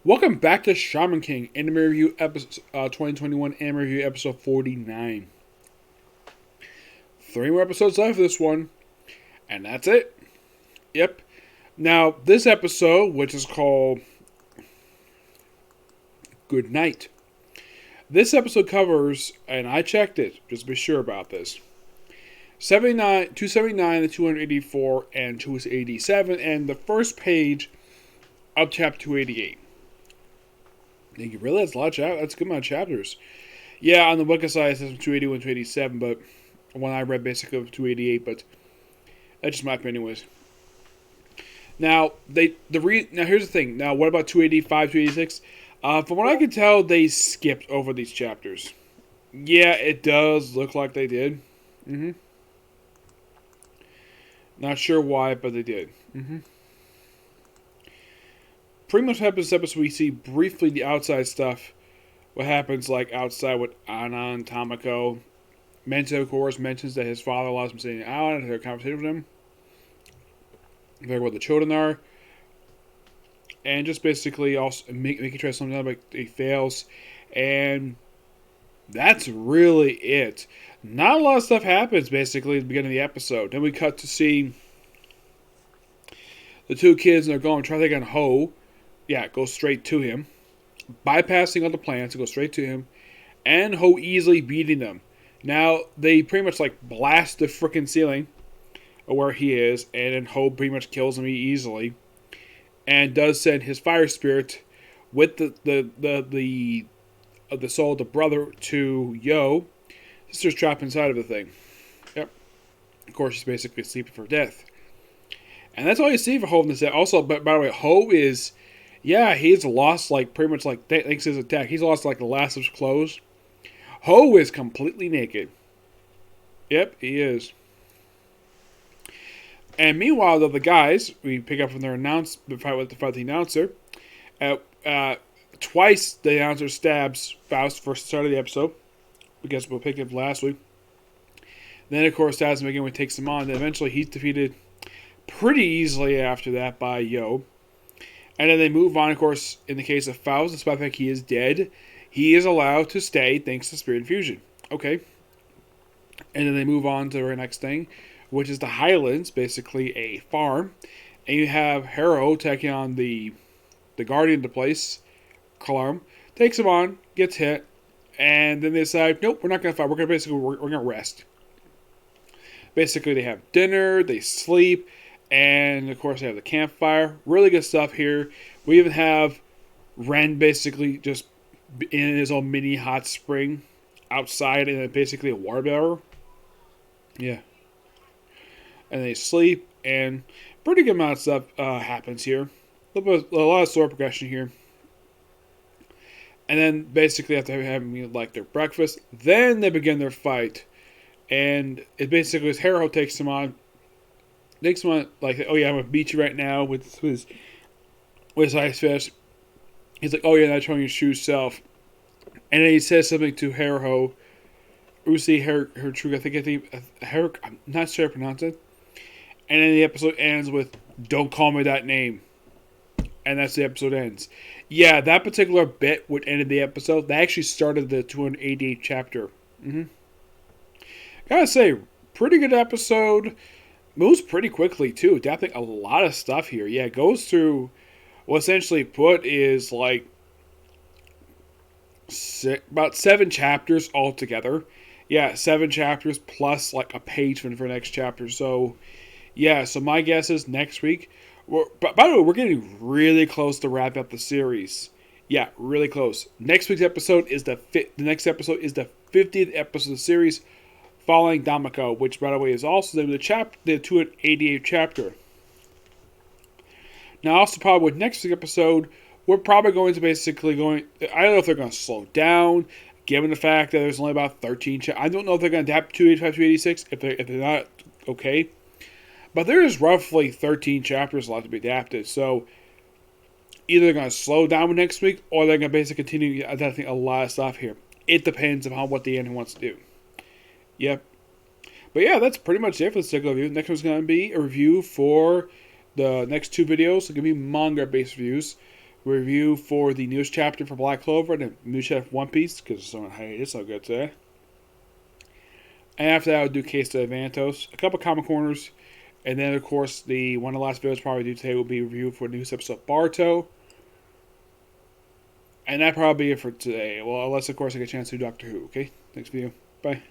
Welcome back to Shaman King Anime Review episode 2021 Anime Review episode 49. 3 more episodes left of this one, and that's it. Yep. Now, this episode, which is called Good Night. This episode covers, and I checked it, just to be sure about this, 279 to 284 and 287, and the first page of chapter 288. You really? That's a lot of chapters. That's a good amount of chapters. Yeah, on the wiki side it says 281, 287, but when I read basically 288, but that's just my opinion anyways. Now, now here's the thing. Now, what about 285, 286? From what I can tell, they skipped over these chapters. Yeah, it does look like they did. Not sure why, but they did. Pretty much happens in this episode, we see briefly the outside stuff. What happens like outside with Anna and Tamako. Mento, of course, mentions that his father allows him sitting out and have a conversation with him. Talk what the children are. And just basically also making try something out, but he fails. And that's really it. Not a lot of stuff happens basically at the beginning of the episode. Then we cut to see the two kids and they're going to try to take on Ho. Yeah, go straight to him. Bypassing all the plans to go straight to him. And Ho easily beating them. Now, they pretty much like blast the freaking ceiling of where he is. And then Ho pretty much kills him easily. And does send his fire spirit with the soul of the brother to Yo. Sister's trapped inside of the thing. Yep. Of course, she's basically sleeping for death. And that's all you see for Ho in this. Also, but by the way, Ho is... Yeah, he's lost, like, pretty much, like, thanks to his attack, he's lost, like, the last of his clothes. Ho is completely naked. Yep, he is. And meanwhile, the guys, we pick up from their the fight with the announcer. Twice, the announcer stabs Faust first start of the episode. Because we'll pick up last week. Then, of course, stabs him again when he takes him on. Then eventually, he's defeated pretty easily after that by Yo. And then they move on, of course, in the case of Faust, despite the fact he is dead, he is allowed to stay thanks to Spirit Infusion. Okay. And then they move on to the next thing, which is the Highlands, basically a farm. And you have Harrow taking on the guardian of the place, Kalarm, takes him on, gets hit, and then they decide, nope, we're not going to fight, we're going to rest. Basically, they have dinner, they sleep, and, of course, they have the campfire. Really good stuff here. We even have Ren basically just in his own mini hot spring outside in basically a water barrel. Yeah. And they sleep, and pretty good amount of stuff happens here. A lot of story progression here. And then basically after having like their breakfast, then they begin their fight. And it basically is Harrow takes him on. Takes him on like, oh yeah, I'm gonna beat you right now with his ice fist. He's like, oh yeah, not showing your true self. And then he says something to Harrow. Usi Hertrug, I think I'm not sure how to pronounce it. And then the episode ends with, don't call me that name. And that's the episode ends. Yeah, that particular bit would end the episode. That actually started the 288th chapter. Gotta say, pretty good episode. Moves pretty quickly, too. Adapting a lot of stuff here. Yeah, it goes through what essentially put is like about 7 chapters altogether. Yeah, 7 chapters plus like a page for the next chapter. So, yeah, so my guess is next week. But by the way, we're getting really close to wrap up the series. Yeah, really close. Next week's episode is the next episode is the 50th episode of the series, following Damako, which by the way is also the 288th chapter. Now, also probably with next week's episode, we're probably going to basically I don't know if they're going to slow down, given the fact that there's only about 13 chapters. I don't know if they're going to adapt 285, 286, if they're not okay. But there is roughly 13 chapters left to be adapted, so either they're going to slow down next week, or they're going to basically continue adapting a lot of stuff here. It depends on what the anime wants to do. Yep. But yeah, that's pretty much it for the cycle review. Next one's going to be a review for the next 2 videos. It's going to be manga-based reviews review for the news chapter for Black Clover and the news chapter for One Piece, because it's on hiatus, so good today. And after that, I'll do Case of Avantos, a couple comic corners, and then, of course, one of the last videos I'll probably do today will be a review for the news episode of Barto. And that'll probably be it for today. Well, unless, of course, I get a chance to do Doctor Who, okay? Thanks for you. Bye.